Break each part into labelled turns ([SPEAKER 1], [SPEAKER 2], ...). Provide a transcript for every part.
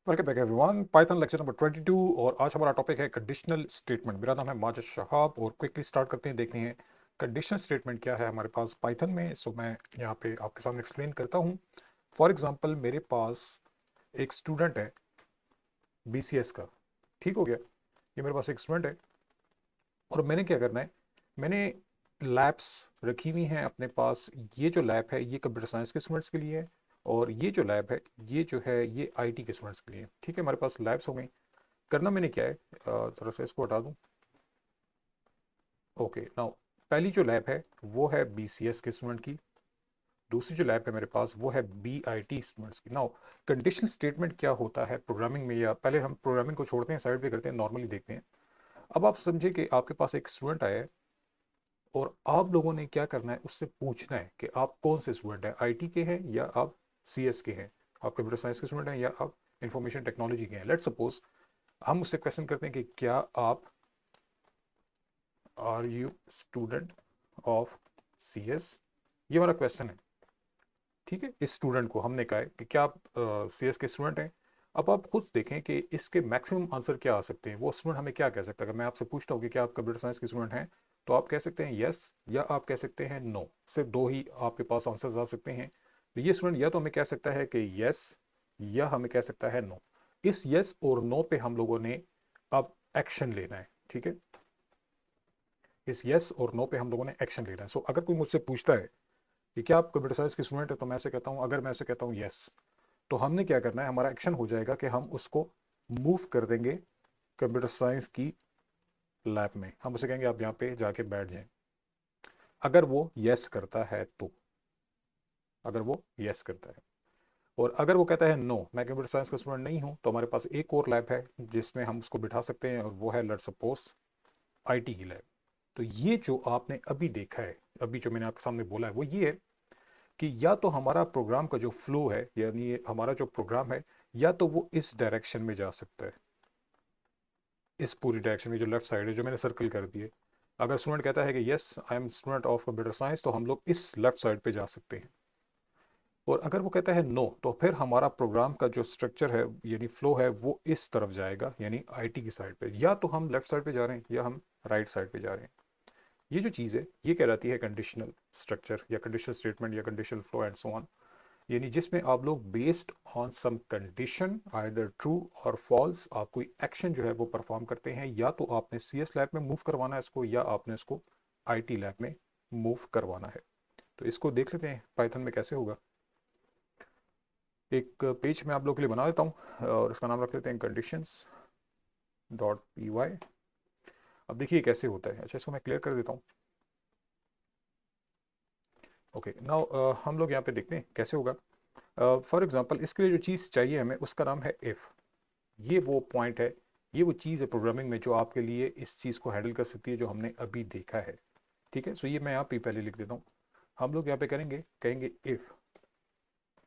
[SPEAKER 1] Welcome back everyone, Python lecture number 22। और आज हमारा टॉपिक है कंडीशनल स्टेटमेंट। मेरा नाम है माजिद शहाब और क्विकली स्टार्ट करते हैं, देखते हैं कंडीशनल स्टेटमेंट क्या है हमारे पास पाइथन में। सो मैं यहाँ पे आपके सामने एक्सप्लेन करता हूँ। फॉर एग्जांपल मेरे पास एक स्टूडेंट है बीसीएस का। ठीक हो गया, ये मेरे पास एक स्टूडेंट है और मैंने क्या करना है, मैंने लैब्स रखी हुई हैं अपने पास। ये जो लैब है ये कंप्यूटर साइंस के स्टूडेंट्स के लिए है और ये जो लैब है ये जो है ये आईटी के स्टूडेंट्स के लिए। ठीक है, हमारे पास लैब्स हो गई। करना मैंने क्या है, ज़रा सा इसको हटा दूँ। ओके नाउ, पहली जो लैब है वो है बीसीएस के स्टूडेंट की। दूसरी जो लैब है मेरे पास वो है बीआईटी स्टूडेंट्स की। नाउ कंडीशनल स्टेटमेंट क्या होता है प्रोग्रामिंग में, या पहले हम प्रोग्रामिंग को छोड़ते हैं, साइड पे करते हैं, नॉर्मली देखते हैं। अब आप समझे कि आपके पास एक स्टूडेंट आया है और आप लोगों ने क्या करना है, उससे पूछना है कि आप कौन से स्टूडेंट हैं, आईटी के हैं या आप सीएस के हैं, आप कंप्यूटर साइंस के स्टूडेंट हैं या आप इंफॉर्मेशन टेक्नोलॉजी के हैं। लेट्स सपोज हम उससे क्वेश्चन करते हैं कि क्या आप are you student of CS, ये हमारा क्वेश्चन है। ठीक है, इस स्टूडेंट को हमने कहा है कि क्या आप सीएस के स्टूडेंट हैं। अब आप खुद देखें कि इसके मैक्सिमम आंसर क्या आ सकते हैं। वो स्टूडेंट हमें क्या कह सकता है। अगर मैं आपसे पूछता हूँ कि क्या आप कंप्यूटर साइंस के स्टूडेंट हैं, तो आप कह सकते हैं यस या आप कह सकते हैं नो। सिर्फ दो ही आपके पास आंसर्स आ सकते हैं। तो ये स्टूडेंट या तो हमें कह सकता है कि यस या हमें कह सकता है नो। इस यस और नो पे हम लोगों ने अब एक्शन लेना है। ठीक है, इस यस और नो पे हम लोगों ने एक्शन लेना है। सो अगर कोई मुझसे पूछता है कि क्या आप कंप्यूटर साइंस के स्टूडेंट है, तो मैं ऐसे कहता हूँ, अगर मैं ऐसे कहता हूँ यस, तो हमने क्या करना है, हमारा एक्शन हो जाएगा कि हम उसको मूव कर देंगे कंप्यूटर साइंस की लैब में। हम उसे कहेंगे आप यहाँ पे जाके बैठ जाएं। अगर वो यस करता है तो, अगर वो यस करता है, और अगर वो कहता है नो मैं कंप्यूटर साइंस का स्टूडेंट नहीं हूँ, तो हमारे पास एक और लैब है जिसमें हम उसको बिठा सकते हैं और वो है लेट्स सपोज आईटी की लैब। तो ये जो आपने अभी देखा है, अभी जो मैंने आपके सामने बोला है, वो ये है कि या तो हमारा प्रोग्राम का जो फ्लो है, यानी हमारा जो प्रोग्राम है, या तो वो इस डायरेक्शन में जा सकता है, इस पूरी डायरेक्शन में जो लेफ्ट साइड है जो मैंने सर्कल कर दी है। अगर स्टूडेंट कहता है कि yes I am student of computer science, तो हम लोग इस लेफ्ट साइड पे जा सकते हैं। और अगर वो कहता है नो, तो फिर हमारा प्रोग्राम का जो स्ट्रक्चर है यानी फ्लो है वो इस तरफ जाएगा, यानी आईटी की साइड पे। या तो हम लेफ्ट साइड पे जा रहे हैं या हम राइट साइड पे जा रहे हैं। ये जो चीज़ है ये कहलाती है कंडीशनल स्ट्रक्चर या कंडीशनल स्टेटमेंट या conditional flow and so on. यानी जिसमें आप लोग based on some condition either true और फॉल्स आप कोई एक्शन जो है वो परफॉर्म करते हैं। या तो आपने सीएस लैब में मूव करवाना है इसको, या आपने इसको आईटी लैब में मूव करवाना है। तो इसको देख लेते हैं पाइथन में कैसे होगा। एक पेज मैं आप लोग के लिए बना देता हूँ और इसका नाम रख लेते हैं कंडीशंस डॉट पी वाई। अब देखिए कैसे होता है। अच्छा, इसको मैं क्लियर कर देता हूँ। ओके नाउ हम लोग यहाँ पे देखते हैं कैसे होगा। फॉर एग्जांपल इसके लिए जो चीज़ चाहिए हमें उसका नाम है इफ़। ये वो पॉइंट है, ये वो चीज़ है प्रोग्रामिंग में जो आपके लिए इस चीज़ को हैंडल कर सकती है जो हमने अभी देखा है। ठीक है, सो ये मैं यहाँ पे पहले लिख देता हूँ। हम लोग यहाँ पे करेंगे, कहेंगे इफ़।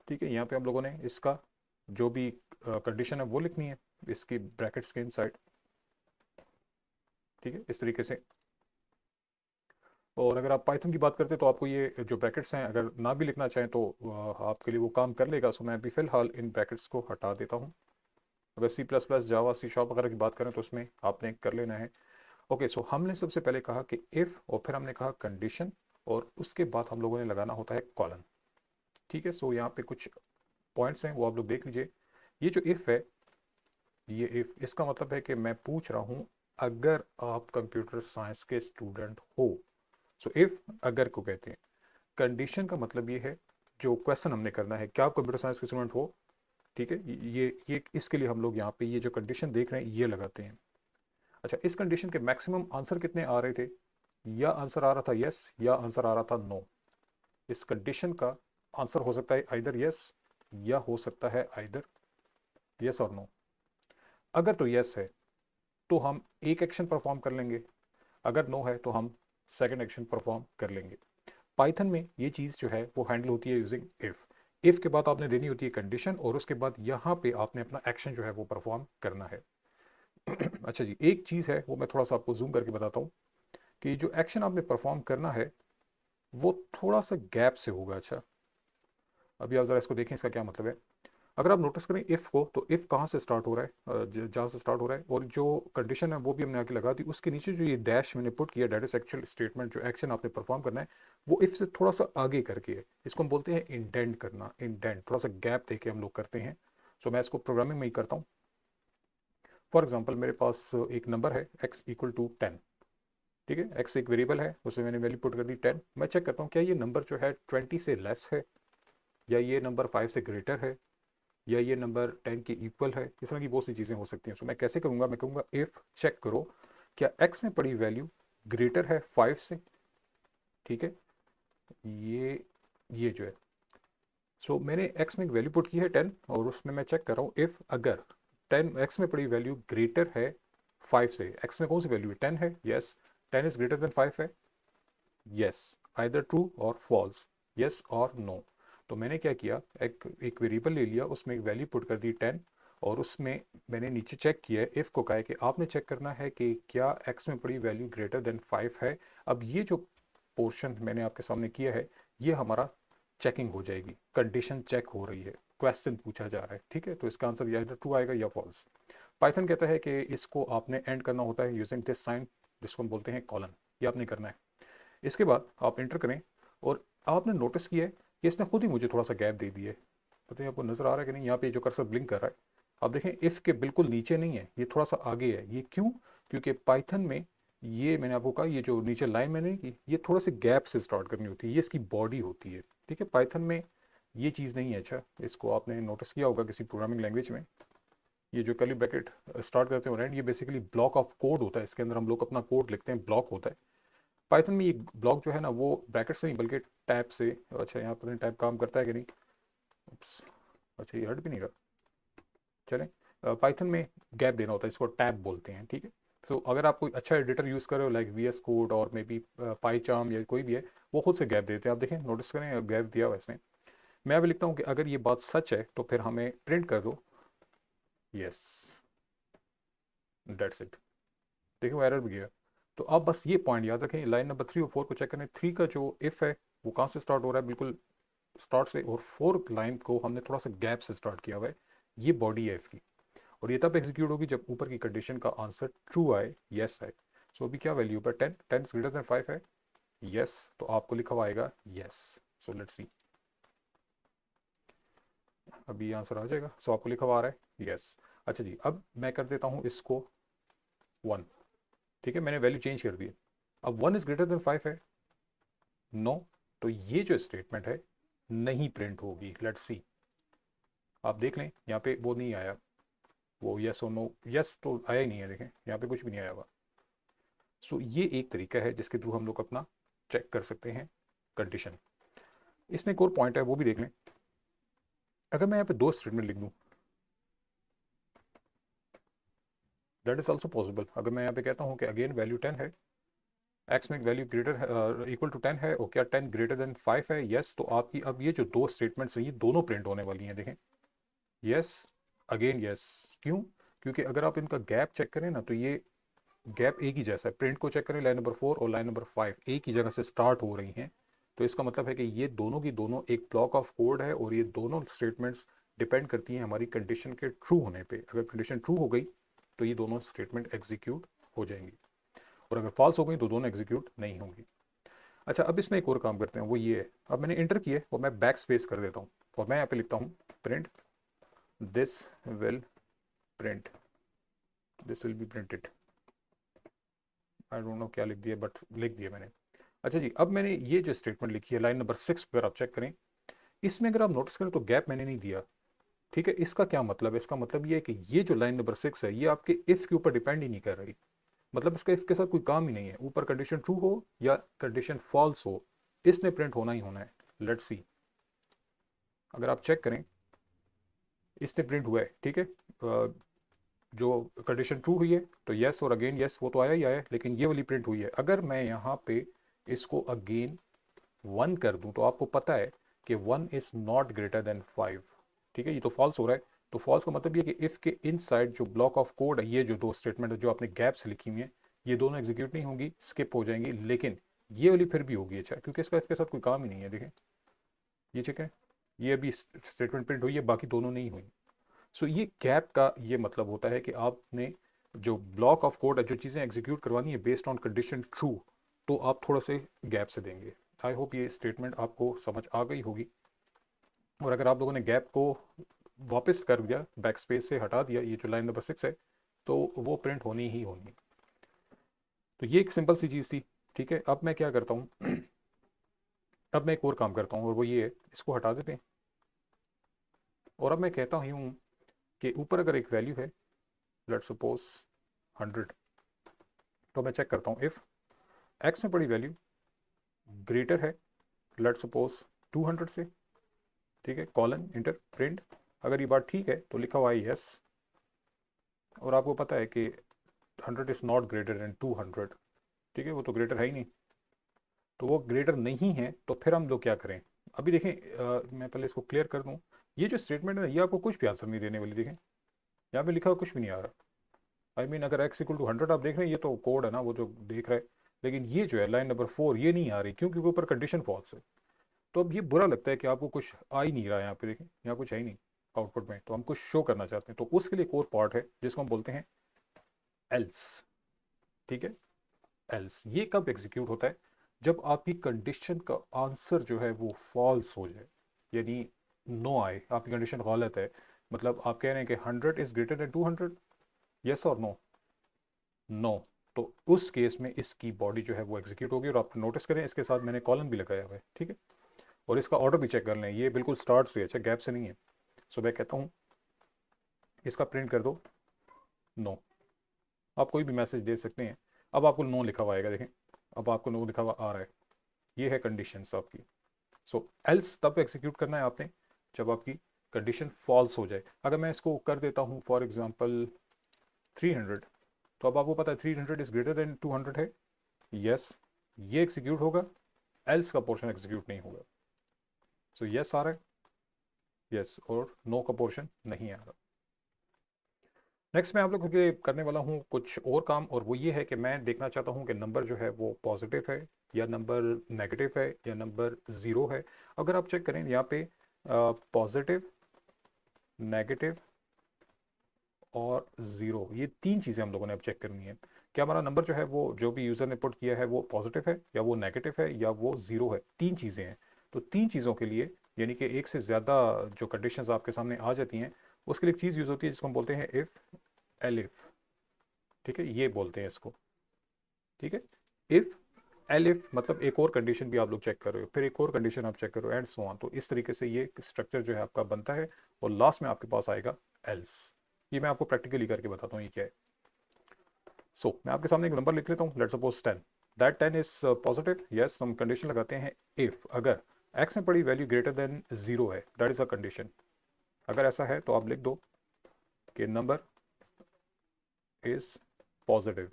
[SPEAKER 1] ठीक है, यहाँ पे हम लोगों ने इसका जो भी कंडीशन है वो लिखनी है इसकी ब्रैकेट्स के इनसाइड। ठीक है, इस तरीके से। और अगर आप पाइथन की बात करते हैं तो आपको ये जो ब्रैकेट्स हैं अगर ना भी लिखना चाहें तो आपके लिए वो काम कर लेगा। सो मैं अभी फ़िलहाल इन ब्रैकेट्स को हटा देता हूँ। अगर सी प्लस प्लस जावा सी शॉप वगैरह की बात करें तो उसमें आपने कर लेना है। ओके, सो हमने सबसे पहले कहा कि इफ़, और फिर हमने कहा कंडीशन, और उसके बाद हम लोगों ने लगाना होता है कॉलन। ठीक है, सो यहाँ पे कुछ पॉइंट्स हैं वो आप लोग देख लीजिए। ये जो इफ़ है, ये इफ़ इसका मतलब है कि मैं पूछ रहा हूँ अगर आप कंप्यूटर साइंस के स्टूडेंट हो। सो इफ़ अगर को कहते हैं। कंडीशन का मतलब ये है जो क्वेश्चन हमने करना है, क्या आप कंप्यूटर साइंस के स्टूडेंट हो। ठीक है, ये इसके लिए हम लोग यहाँ पे ये जो कंडीशन देख रहे हैं ये लगाते हैं। अच्छा, इस कंडीशन के मैक्सिमम आंसर कितने आ रहे थे, या आंसर आ रहा था यस या आंसर आ रहा था नो। इस कंडीशन का आंसर हो सकता है आइदर यस या हो सकता है आइदर यस और नो। अगर तो यस है तो हम एक एक्शन परफॉर्म कर लेंगे, अगर नो है तो हम सेकंड एक्शन परफॉर्म कर लेंगे। पाइथन में ये चीज़ जो है वो हैंडल होती है यूजिंग इफ़। इफ़ के बाद आपने देनी होती है कंडीशन और उसके बाद यहाँ पे आपने अपना एक्शन जो है वो परफॉर्म करना है। अच्छा जी, एक चीज़ है वो मैं थोड़ा सा आपको जूम करके बताता हूँ कि जो एक्शन आपने परफॉर्म करना है वो थोड़ा सा गैप से होगा। अच्छा, अभी आप ज़रा इसको देखें इसका क्या मतलब है। अगर आप नोटिस करें इफ़ को, तो इफ़ कहाँ से स्टार्ट हो रहा है, जहाँ से स्टार्ट हो रहा है, और जो कंडीशन है वो भी हमने आके लगा दी। उसके नीचे जो ये डैश मैंने पुट किया, डेट इज एक्चुअल स्टेटमेंट, जो एक्शन आपने परफॉर्म करना है वो इफ़ से थोड़ा सा आगे करके है। इसको हम बोलते हैं इंडेंट करना। इंडेंट थोड़ा सा गैप देके हम लोग करते हैं। सो मैं इसको प्रोग्रामिंग में ही करता हूँ। फॉर एग्जाम्पल मेरे पास एक नंबर है x इक्वल टू 10। ठीक है, x एक वेरिएबल है, उसमें मैंने वैल्यू पुट कर दी 10। मैं चेक करता हूँ क्या ये नंबर जो है 20 से लेस है, या ये नंबर 5 से ग्रेटर है, या ये नंबर 10 के इक्वल है। इस तरह की बहुत सी चीज़ें हो सकती हैं। सो मैं कैसे करूँगा, मैं कहूँगा इफ़ चेक करो क्या x में पड़ी वैल्यू ग्रेटर है 5 से। ठीक है, ये जो है, सो मैंने x में एक वैल्यू पुट की है 10, और उसमें मैं चेक कर रहा हूँ इफ़ अगर 10 x में पड़ी वैल्यू ग्रेटर है 5 से। x में कौन सी वैल्यू है, 10 है, यस। 10 इज ग्रेटर देन 5 है, यस। आइदर ट्रू और फॉल्स, यस और नो। तो मैंने क्या किया, एक वेरिएबल ले लिया, उसमें एक वैल्यू पुट कर दी 10, और उसमें मैंने नीचे चेक किया है, इफ़ को कहा है कि आपने चेक करना है कि क्या x में पड़ी वैल्यू ग्रेटर देन 5 है। अब ये जो पोर्शन मैंने आपके सामने किया है, ये हमारा चेकिंग हो जाएगी, कंडीशन चेक हो रही है, क्वेश्चन पूछा जा रहा है। ठीक है, तो इसका आंसर या ट्रू आएगा या फॉल्स। पाइथन कहता है कि इसको आपने एंड करना होता है यूजिंग दिस साइन, जिसको हम बोलते हैं कॉलन। ये आपने करना है। इसके बाद आप एंटर करें, और आपने नोटिस किया है कि इसने खुद ही मुझे थोड़ा सा गैप दे दिया है। पता है आपको नजर आ रहा है कि नहीं, यहाँ पे जो कर्सर ब्लिंक कर रहा है, आप देखें इफ़ के बिल्कुल नीचे नहीं है, ये थोड़ा सा आगे है। ये क्यों, क्योंकि पाइथन में ये मैंने आपको कहा, ये जो नीचे लाइन मैंने की, ये थोड़ा से गैप से स्टार्ट करनी होती है, ये इसकी बॉडी होती है। ठीक है, पाइथन में ये चीज़ नहीं है। अच्छा, इसको आपने नोटिस किया होगा किसी प्रोग्रामिंग लैंग्वेज में, ये जो कर्ली ब्रैकेट स्टार्ट करते हैं, राइट, ये बेसिकली ब्लॉक ऑफ कोड होता है। इसके अंदर हम लोग अपना कोड लिखते हैं, ब्लॉक होता है। पाइथन में ये ब्लॉक जो है ना, वो ब्रैकेट से नहीं बल्कि टैब से। अच्छा, यहाँ पर टैब काम करता है कि नहीं, Oops, अच्छा ये हट भी नहीं रहा। चलें, पाइथन में गैप देना होता है, इसको टैब बोलते हैं। ठीक है, सो अगर आप कोई अच्छा एडिटर यूज़ कर रहे हो लाइक VS कोड और मे बी पाईचार्म या कोई भी है, वो खुद से गैप देते हैं। आप देखें, नोटिस करें, गैप दिया वैसे। मैं अभी लिखता हूँ कि अगर ये बात सच है तो फिर हमें प्रिंट कर दो यस, डेट्स इट। देखिए वो एरर भी गया। तो आप बस ये पॉइंट याद रखें, लाइन नंबर 3 और 4 को चेक करें। 3 का जो इफ़ है वो कहाँ से स्टार्ट हो रहा है, बिल्कुल स्टार्ट से, और 4 लाइन को हमने थोड़ा सा गैप से स्टार्ट किया हुआ है। ये बॉडी है इफ़ की, और ये तब एग्जीक्यूट होगी जब ऊपर की कंडीशन का आंसर ट्रू आए, यस आए। सो अभी क्या वैल्यू पर 10, 10 इज ग्रेटर देन 5 है, यस। तो आपको लिखा हुआ आएगा यस। सो लेट्स सी, अभी आंसर आ जाएगा। सो आपको लिखा हुआ आ रहा है यस। अच्छा जी, अब मैं कर देता हूँ इसको 1। ठीक है, मैंने वैल्यू चेंज कर दी। अब 1 इज ग्रेटर देन 5 है, नो। तो ये जो स्टेटमेंट है नहीं प्रिंट होगी। लेट्स सी, आप देख लें यहाँ पे वो नहीं आया, वो यस और नो, यस तो आया ही नहीं है, देखें यहाँ पे कुछ भी नहीं आया हुआ। सो ये एक तरीका है जिसके थ्रू हम लोग अपना चेक कर सकते हैं कंडीशन। इसमें एक और पॉइंट है, वो भी देख लें। अगर मैं यहाँ पे दो स्टेटमेंट लिख दूँ, दैट इज ऑल्सो पॉसिबल। अगर मैं यहाँ पे कहता हूँ कि अगेन वैल्यू 10 है, एक्स में वैल्यू ग्रेटर इक्वल टू 10 है, और क्या 10 ग्रेटर देन 5 है, यस। तो आपकी अब ये जो दो स्टेटमेंट्स हैं ये दोनों प्रिंट होने वाली हैं, देखें, यस अगेन यस। क्यों, क्योंकि अगर आप इनका गैप चेक करें ना, तो ये गैप एक ही जैसा है। प्रिंट को चेक करें, लाइन नंबर 4 और लाइन नंबर 5 एक ही जगह से स्टार्ट हो रही हैं। तो इसका मतलब है कि ये दोनों की दोनों एक ब्लॉक ऑफ कोड है, और ये दोनों स्टेटमेंट्स डिपेंड करती हैं हमारी कंडीशन के ट्रू होने पे। अगर कंडीशन ट्रू हो गई तो ये दोनों स्टेटमेंट एग्जीक्यूट हो जाएंगी, और अगर फॉल्स हो गई तो दोनों एग्जीक्यूट नहीं होंगी। अच्छा, अब इसमें एक और काम करते हैं, वो ये है, अब मैंने इंटर किया और मैं बैक स्पेस कर देता हूँ, और मैं यहाँ पे लिखता हूँ print this will print, this will be printed. I don't know क्या लिख दिया, बट लिख दिया मैंने। अच्छा जी, अब मैंने ये जो स्टेटमेंट लिखी है लाइन नंबर 6 पर, आप चेक करें, इसमें अगर आप नोटिस करें तो गैप मैंने नहीं दिया। ठीक है, इसका क्या मतलब है, इसका मतलब ये है कि ये जो लाइन नंबर 6 है ये आपके इफ के ऊपर डिपेंड ही नहीं कर रही। मतलब इसका इफ के साथ कोई काम ही नहीं है, ऊपर कंडीशन ट्रू हो या कंडीशन फॉल्स हो, इसने प्रिंट होना ही होना है। लेट्स सी, अगर आप चेक करें, इसने प्रिंट हुआ है। ठीक है, जो कंडीशन ट्रू हुई है तो यस, और अगेन यस, वो तो आया ही आया, लेकिन ये वाली प्रिंट हुई है। अगर मैं यहाँ पे इसको अगेन 1 कर दूं, तो आपको पता है कि 1 इज नॉट ग्रेटर देन 5। ठीक है, ये तो फॉल्स हो रहा है। तो फॉल्स का मतलब ये कि इफ के इनसाइड जो ब्लॉक ऑफ कोड है, ये जो दो स्टेटमेंट है जो आपने गैप से लिखी हुई है, ये दोनों एग्जीक्यूट नहीं होंगी, स्किप हो जाएंगी, लेकिन ये वाली फिर भी होगी। अच्छा, क्योंकि इसका इसके साथ कोई काम ही नहीं है, देखें ये, ठीक है। ये अभी स्टेटमेंट प्रिंट हुई है, बाकी दोनों नहीं हुई। सो ये गैप का ये मतलब होता है कि आपने जो ब्लॉक ऑफ कोड जो चीज़ें एग्जीक्यूट करवानी है बेस्ड ऑन कंडीशन ट्रू, तो आप थोड़ा से गैप से देंगे। आई होप ये स्टेटमेंट आपको समझ आ गई होगी। और अगर आप लोगों ने गैप को वापस कर दिया, बैक स्पेस से हटा दिया, ये जो लाइन नंबर 6 है, तो वो प्रिंट होनी ही होनी। तो ये एक सिंपल सी चीज़ थी। ठीक है, अब मैं क्या करता हूँ अब मैं एक और काम करता हूँ, और वो ये है, इसको हटा देते हैं। और अब मैं कहता हूँ कि ऊपर अगर एक वैल्यू है, लेट सपोज 100, तो मैं चेक करता हूँ इफ़ एक्स में पड़ी वैल्यू ग्रेटर है लेट सपोज 200 से, ठीक है, कॉलन इंटर प्रिंट। अगर ये बात ठीक है तो लिखा हुआ है यस, और आपको पता है कि 100 इज़ नॉट ग्रेटर देन 200, ठीक है, वो तो ग्रेटर है ही नहीं। तो वो ग्रेटर नहीं है, तो फिर हम लोग क्या करें? अभी देखें, मैं पहले इसको क्लियर कर दूं। ये जो स्टेटमेंट है ये आपको कुछ भी आंसर नहीं देने वाली। देखें यहाँ पे लिखा हुआ कुछ भी नहीं आ रहा। आई मीन अगर एक्स इक्वल टू 100 आप देख रहे हैं, ये तो कोड है ना, वो जो देख रहा है। लेकिन ये जो है लाइन नंबर 4 ये नहीं आ रही, क्योंकि वो ऊपर कंडीशन फॉल्स है। तो अब ये बुरा लगता है कि आपको कुछ आ ही नहीं रहा है। यहाँ पे देखें, यहाँ कुछ है ही नहीं आउटपुट में, तो हम कुछ शो करना चाहते हैं, तो उसके लिए एक और पार्ट है जिसको हम बोलते हैं एल्स। ठीक है, एल्स ये कब एग्जीक्यूट होता है? जब आपकी कंडीशन का आंसर जो है वो फॉल्स हो जाए, यानी नो आए, आपकी कंडीशन गलत है। मतलब आप कह रहे हैं कि 100 इज ग्रेटर देन 200, यस और नो? नो। तो उस केस में इसकी बॉडी जो है वो एग्जीक्यूट होगी। और आप नोटिस करें इसके साथ मैंने कॉलन भी लगाया हुआ है, ठीक है। और इसका ऑर्डर भी चेक कर लें, ये बिल्कुल स्टार्ट से, अच्छा गैप से नहीं है। सो मैं कहता हूँ इसका प्रिंट कर दो नो। आप कोई भी मैसेज दे सकते हैं। अब आपको नो लिखा हुआ आएगा, देखें अब आपको नो लिखा हुआ आ रहा है। ये है कंडीशंस आपकी। सो एल्स तब एग्जीक्यूट करना है आपने जब आपकी कंडीशन फॉल्स हो जाए। अगर मैं इसको कर देता हूँ फॉर एग्जांपल 300, तो अब आपको पता है 300 इज ग्रेटर देन 200 है, यस, ये एग्जीक्यूट होगा, एल्स का पोर्शन एग्जीक्यूट नहीं होगा। सो यस आ रहा है, यस, और नो का पोर्शन नहीं आ रहा। नेक्स्ट मैं आप लोगों के करने वाला हूँ कुछ और काम, और वो ये है कि मैं देखना चाहता हूँ कि नंबर जो है वो पॉजिटिव है या नंबर नेगेटिव है या नंबर ज़ीरो है। अगर आप चेक करें यहाँ पे पॉजिटिव, नेगेटिव और ज़ीरो, ये तीन चीज़ें हम लोगों ने अब चेक करनी है। क्या हमारा नंबर जो है वो जो भी यूज़र ने पुट किया है वो पॉजिटिव है या वो नेगेटिव है या वो ज़ीरो है? तीन चीज़ें हैं। तो तीन चीज़ों के लिए, यानी कि एक से ज़्यादा जो कंडीशंस आपके सामने आ जाती हैं, उसके लिए एक चीज़ यूज़ होती है जिसको हम बोलते हैं इफ़ एलिफ। ठीक है, ये बोलते हैं इसको। ठीक है, इफ़ एलिफ मतलब एक और कंडीशन भी आप लोग चेक कर रहे हो, फिर एक और कंडीशन आप चेक कर रहे हो, एंड सो ऑन। तो इस तरीके से ये स्ट्रक्चर जो है आपका बनता है, और लास्ट में आपके पास आएगा एल्स। ये मैं आपको प्रैक्टिकली करके बताता हूँ ये क्या है। मैं आपके सामने एक नंबर लिख लेता हूँ, let's suppose 10। That 10 is positive, yes. हम कंडीशन लगाते हैं इफ अगर एक्स में पड़ी वैल्यू ग्रेटर देन जीरो है, दैट इज अ कंडीशन। अगर ऐसा है तो आप लिख दो कि नंबर इज पॉजिटिव।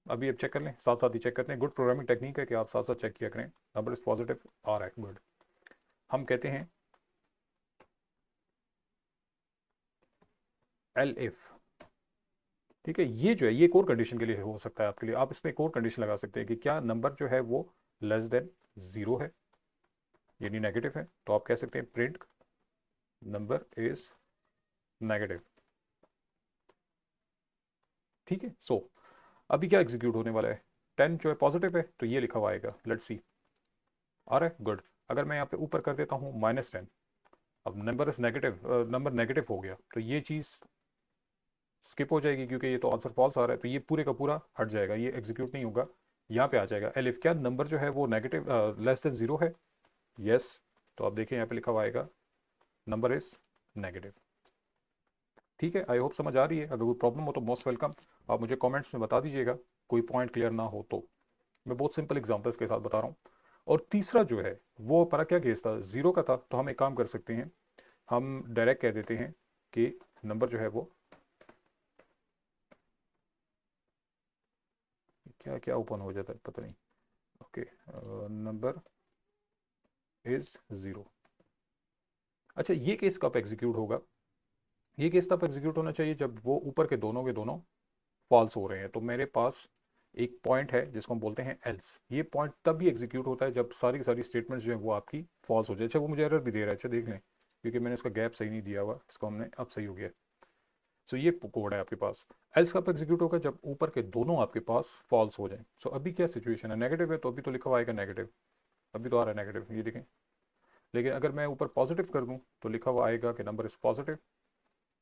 [SPEAKER 1] अभी अब चेक कर लें, साथ साथ ही चेक करते हैं। गुड प्रोग्रामिंग टेक्निक है कि आप साथ साथ चेक किया करें। नंबर इज पॉजिटिव आ रहा है, गुड। हम कहते हैं एल इफ। ठीक है, ये जो है ये एक और कंडीशन के लिए हो सकता है आपके लिए। आप इसमें एक और कंडीशन लगा सकते हैं कि क्या नंबर जो है वो लेस देन जीरो है, यानी नेगेटिव है। तो आप कह सकते हैं प्रिंट नंबर इज नेगेटिव। ठीक है, अभी क्या एग्जीक्यूट होने वाला है? 10 जो है पॉजिटिव है, तो ये लिखा हुआ आएगा, लेट्स सी आ रहा है, गुड। अगर मैं यहाँ पे ऊपर कर देता हूँ -10, अब number is negative, number negative हो गया, तो ये चीज़ स्किप हो जाएगी क्योंकि ये तो आंसर फॉल्स आ रहा है, तो ये पूरे का पूरा हट जाएगा, ये एग्जीक्यूट नहीं होगा। यहाँ पे आ जाएगा एलिफ, क्या नंबर जो है वो नेगेटिव लेस देन जीरो है, यस। तो आप देखिए यहाँ पे लिखा हुआ आएगा नंबर इज नेगेटिव। ठीक है, आई होप समझ आ रही है। अगर कोई प्रॉब्लम हो तो मोस्ट वेलकम, आप मुझे कमेंट्स में बता दीजिएगा, कोई पॉइंट क्लियर ना हो तो। मैं बहुत सिंपल एग्जांपल्स के साथ बता रहा हूँ। और तीसरा जो है वो पर क्या केस था, जीरो का था। तो हम एक काम कर सकते हैं, हम डायरेक्ट कह देते हैं कि नंबर जो है वो क्या क्या ओपन हो जाता है पता नहीं, ओके, नंबर इज जीरो। अच्छा, ये केस कब एग्जीक्यूट होगा? ये केस तब एग्जीक्यूट होना चाहिए जब वो ऊपर के दोनों फॉल्स हो रहे हैं। तो मेरे पास एक पॉइंट है जिसको हम बोलते हैं एल्स। ये पॉइंट तब भी एग्जीक्यूट होता है जब सारी की सारी स्टेटमेंट्स जो है वो आपकी फॉल्स हो जाए। अच्छा वो मुझे एरर भी दे रहा है, अच्छा देख लें, क्योंकि मैंने उसका गैप सही नहीं दिया हुआ, इसको हमने अब सही हो गया। सो ये कोड है आपके पास। एल्स कब एग्जीक्यूट होगा, जब ऊपर के दोनों आपके पास फॉल्स हो जाए। सो अभी क्या सिचुएशन है, नेगेटिव है तो अभी तो लिखा हुआ आएगा नेगेटिव, अभी तो आ रहा है नेगेटिव, ये देखें। लेकिन अगर मैं ऊपर पॉजिटिव कर दूं तो लिखा हुआ आएगा कि नंबर इज पॉजिटिव,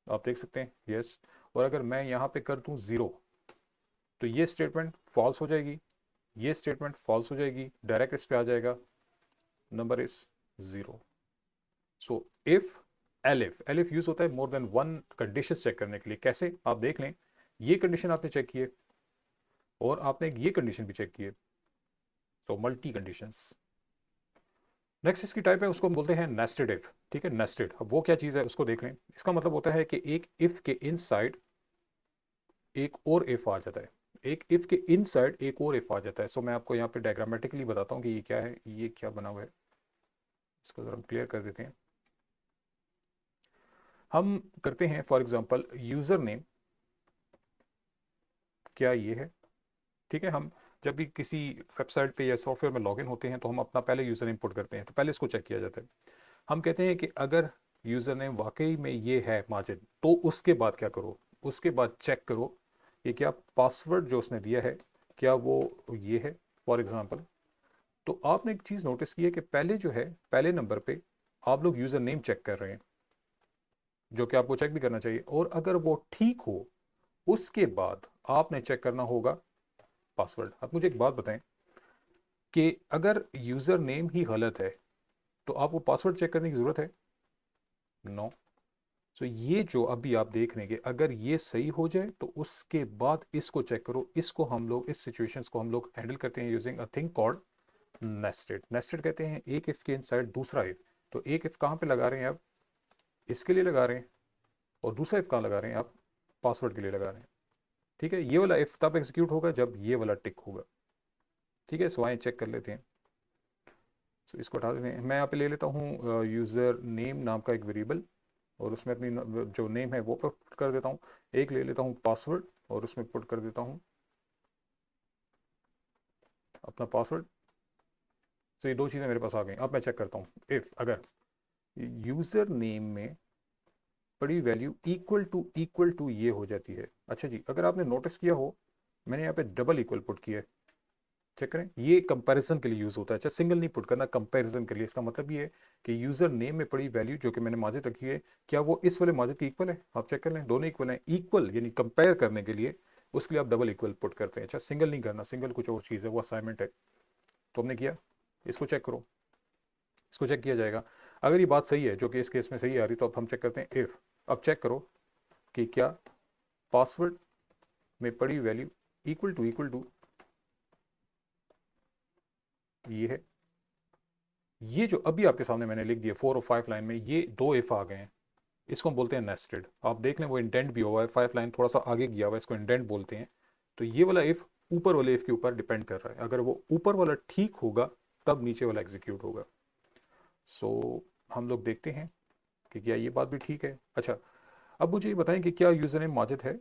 [SPEAKER 1] आप देख सकते हैं, यस। और अगर मैं यहाँ पे कर दूं 0 तो ये स्टेटमेंट फॉल्स हो जाएगी, ये स्टेटमेंट फॉल्स हो जाएगी, डायरेक्ट इस पे आ जाएगा number is 0। So if elif, elif use होता है more than one condition check करने के लिए। कैसे, आप देख लें, ये कंडीशन आपने चेक किए और आपने ये कंडीशन भी चेक किए, तो मल्टी कंडीशंस। नेक्स्ट इसकी टाइप है, उसको हम बोलते हैं नेस्टेड इफ। ठीक है, नेस्टेड, अब वो क्या चीज़ है उसको देख लें। इसका मतलब होता है कि एक इफ के इनसाइड एक और इफ आ जाता है, एक इफ के इनसाइड एक और इफ आ जाता है। सो मैं आपको यहाँ पे डायग्रामेटिकली बताता हूँ कि ये क्या है, ये क्या बना हुआ है, इसको जरा हम क्लियर कर देते हैं। हम करते हैं फॉर एग्जांपल यूजर नेम, क्या ये है, ठीक है। हम जब भी किसी वेबसाइट पे या सॉफ्टवेयर में लॉगिन होते हैं तो हम अपना पहले यूजर नेम पुट करते हैं, तो पहले इसको चेक किया जाता है। हम कहते हैं कि अगर यूजर नेम वाकई में ये है माजिद, तो उसके बाद क्या करो, उसके बाद चेक करो कि क्या पासवर्ड जो उसने दिया है क्या वो ये है। फॉर एग्जांपल, तो आपने एक चीज़ नोटिस की है कि पहले जो है, पहले नंबर पे आप लोग यूजर नेम चेक कर रहे हैं, जो कि आपको चेक भी करना चाहिए, और अगर वो ठीक हो उसके बाद आपने चेक करना होगा पासवर्ड। आप मुझे एक बात बताएं कि अगर यूजर नेम ही गलत है तो आपको पासवर्ड चेक करने की जरूरत है? नो। सो ये जो अभी आप देख रहे हैं कि अगर ये सही हो जाए तो उसके बाद इसको चेक करो। इसको हम लोग, इस सिचुएशंस को हम लोग हैंडल करते हैं using a thing called nested. Nested कहते हैं एक इफ के इनसाइड दूसरा इफ। तो एक इफ कहाँ पे लगा रहे हैं आप, इसके लिए लगा रहे हैं, और दूसरा इफ कहाँ लगा रहे हैं आप, पासवर्ड के लिए लगा रहे हैं। ठीक है, ये वाला इफ तब एग्जीक्यूट होगा जब ये वाला टिक होगा। ठीक है, सो आए चेक कर लेते हैं। सो इसको हटा देते हैं। मैं यहाँ पे ले लेता हूँ यूज़र नेम नाम का एक वेरिएबल, और उसमें अपनी जो नेम है वो पुट कर देता हूँ। एक ले लेता हूँ पासवर्ड और उसमें पुट कर देता हूँ अपना पासवर्ड। तो ये दो चीज़ें मेरे पास आ गई। अब मैं चेक करता हूँ इफ अगर यूज़र नेम में बड़ी वैल्यू इक्वल टू ये हो जाती है। अच्छा जी, अगर आपने नोटिस किया हो मैंने यहाँ पे डबल इक्वल पुट किया है, चेक करें, ये कंपैरिजन के लिए यूज होता है। अच्छा, सिंगल नहीं पुट करना, कंपैरिजन के लिए। इसका मतलब ये है कि यूजर नेम में पड़ी वैल्यू जो कि मैंने माजिद रखी है, क्या वो इस वाले माजिद की इक्वल है, आप चेक कर लें, दोनों इक्वल हैं। इक्वल यानी कंपेयर करने के लिए उसके लिए आप डबल इक्वल पुट करते हैं। अच्छा, सिंगल नहीं करना, सिंगल कुछ और चीज़ है, वो असाइनमेंट है। तो हमने किया, इसको चेक करो, इसको चेक किया जाएगा। अगर ये बात सही है, जो कि इस केस में सही आ रही, तो अब हम चेक करते हैं इफ। अब चेक करो कि क्या पासवर्ड में पड़ी वैल्यू इक्वल टू ये है। ये जो अभी आपके सामने मैंने लिख दिया 4 और 5 लाइन में, ये दो इफ आ गए हैं, इसको हम बोलते हैं नेस्टेड। आप देख लें वो इंडेंट भी हुआ है, 5 लाइन थोड़ा सा आगे गया हुआ है, इसको इंडेंट बोलते हैं। तो ये वाला इफ ऊपर वाले इफ के ऊपर डिपेंड कर रहा है, अगर वो ऊपर वाला ठीक होगा तब नीचे वाला एग्जीक्यूट होगा। सो हम लोग देखते हैं कि क्या ये बात भी ठीक है। अच्छा, अब मुझे ये बताएं कि क्या यूजर नेम माजिद है,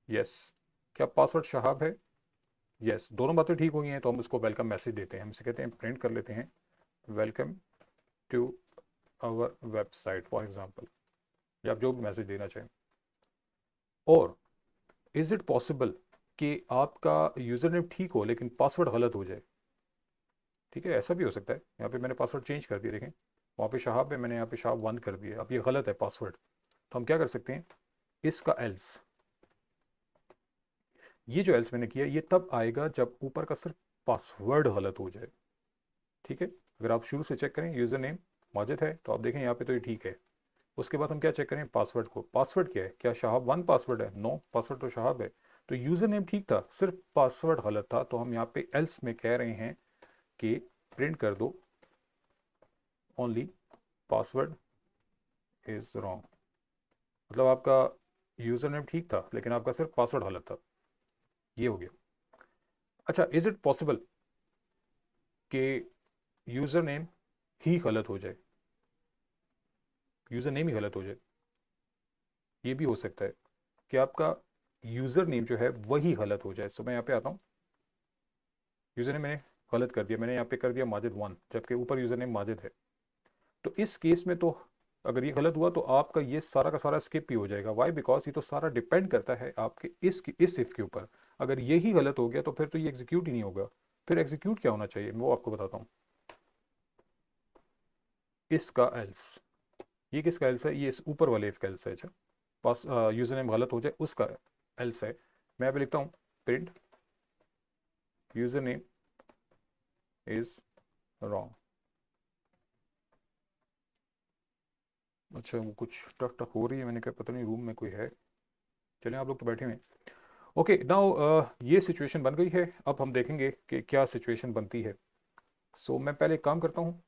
[SPEAKER 1] यस। क्या पासवर्ड शहाब है, यस। दोनों बातें ठीक हुई हैं तो हम उसको वेलकम मैसेज देते हैं। हम इसे कहते हैं, प्रिंट कर लेते हैं, welcome to our website for example, या आप जो भी मैसेज देना चाहें। और इज इट पॉसिबल कि आपका यूजर नेम ठीक हो लेकिन पासवर्ड गलत हो जाए? ठीक है, ऐसा भी हो सकता है। यहाँ पे मैंने पासवर्ड चेंज कर दिया, देखें, वहाँ पे शहाब है, मैंने यहाँ पे शहाब 1 कर दिया, अब ये गलत है पासवर्ड। तो हम क्या कर सकते हैं, इसका एल्स, ये जो एल्स मैंने किया ये तब आएगा जब ऊपर का सिर्फ पासवर्ड गलत हो जाए। ठीक है, अगर आप शुरू से चेक करें यूजर नेम मौजूद है तो आप देखें यहाँ पे तो ये ठीक है। उसके बाद हम क्या चेक करें, पासवर्ड को। पासवर्ड क्या है, क्या शहाब 1 पासवर्ड है? नो, पासवर्ड तो शहाब है। तो यूजर नेम ठीक था, सिर्फ पासवर्ड गलत था। तो हम यहाँ पे एल्स में कह रहे हैं कि प्रिंट कर दो ओनली पासवर्ड इज रॉन्ग। मतलब आपका यूजर नेम ठीक था लेकिन आपका सिर्फ पासवर्ड गलत था, ये हो गया। अच्छा, इज इट पॉसिबल कि यूजर नेम ही गलत हो जाए, यूजर नेम ही गलत हो जाए? ये भी हो सकता है कि आपका यूज़र नेम जो है वही गलत हो जाए। सो मैं यहाँ पे आता हूँ, यूज़र नेम मैंने गलत कर दिया, मैंने यहाँ पे कर दिया माजिद 1 जबकि ऊपर यूज़र नेम माजिद है। तो इस केस में तो अगर ये गलत हुआ तो आपका ये सारा का सारा स्किप ही हो जाएगा। वाई? बिकॉज ये तो सारा डिपेंड करता है आपके इस इफ के ऊपर। अगर यही गलत हो गया तो फिर तो ये एग्जीक्यूट ही नहीं होगा। फिर एग्जीक्यूट क्या होना चाहिए वो आपको बताता हूँ। इसका एल्स, ये किसका एल्स है? ये इस ऊपर वाले इफ का एल्स है। अच्छा, पास यूजर नेम गलत हो जाए उसका एल्स है। मैं अभी लिखता हूँ print user name is wrong. अच्छा, वो कुछ टक टक हो रही है, मैंने कहा पता नहीं रूम में कोई है। चलें, आप लोग तो बैठे हुए हैं। ओके नाउ ये सिचुएशन बन गई है। अब हम देखेंगे कि क्या सिचुएशन बनती है। सो मैं पहले एक काम करता हूँ,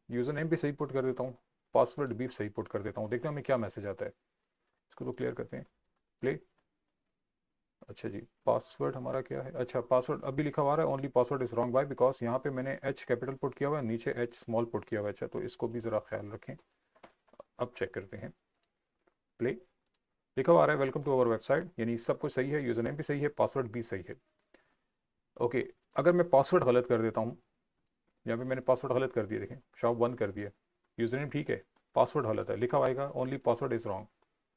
[SPEAKER 1] यूज़र नेम भी सही पुट कर देता हूँ, पासवर्ड भी सही पुट कर देता हूँ, देखते हैं हमें क्या मैसेज आता है। इसको तो क्लियर करते हैं, प्ले। अच्छा जी, पासवर्ड हमारा क्या है? अच्छा, पासवर्ड अभी लिखा हुआ है only password is wrong by, because यहाँ पे मैंने एच कैपिटल पुट किया हुआ है, नीचे एच स्मॉल पुट किया हुआ है। अच्छा, तो इसको भी ज़रा ख्याल रखें। अब चेक करते हैं, प्ले। लिखा हुआ है वेलकम टू अवर वेबसाइट, यानी सब कुछ सही है, यूज़र नेम भी सही है, पासवर्ड भी सही है। ओके, अगर मैं पासवर्ड गलत कर देता हूँ, यहाँ पे मैंने पासवर्ड गलत कर दिया, देखें shop1 कर दिया, यूज़र नेम ठीक है, पासवर्ड गलत है, लिखा आएगा only password is wrong,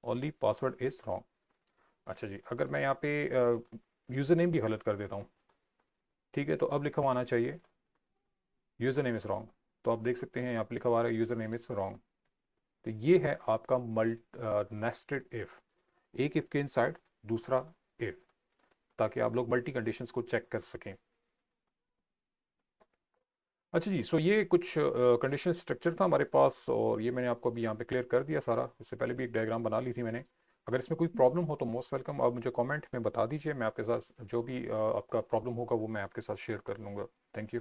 [SPEAKER 1] only password is wrong. अच्छा जी, अगर मैं यहाँ पे यूज़र नेम भी गलत कर देता हूँ, ठीक है, तो अब लिखा हुआ आना चाहिए यूज़र नेम इज़ रॉन्ग। तो आप देख सकते हैं यहाँ पे लिखा हुआ है यूज़र नेम इज़ रॉन्ग। तो ये है आपका नेस्टेड इफ़, एक इफ़ के इनसाइड दूसरा इफ़, ताकि आप लोग मल्टी कंडीशंस को चेक कर सकें। अच्छा जी, सो ये कुछ कंडीशन स्ट्रक्चर था हमारे पास, और ये मैंने आपको अभी यहाँ पे क्लियर कर दिया सारा। इससे पहले भी एक डायग्राम बना ली थी मैंने। अगर इसमें कोई प्रॉब्लम हो तो मोस्ट वेलकम, आप मुझे कमेंट में बता दीजिए, मैं आपके साथ जो भी आपका प्रॉब्लम होगा वो मैं आपके साथ शेयर कर लूँगा। Thank you.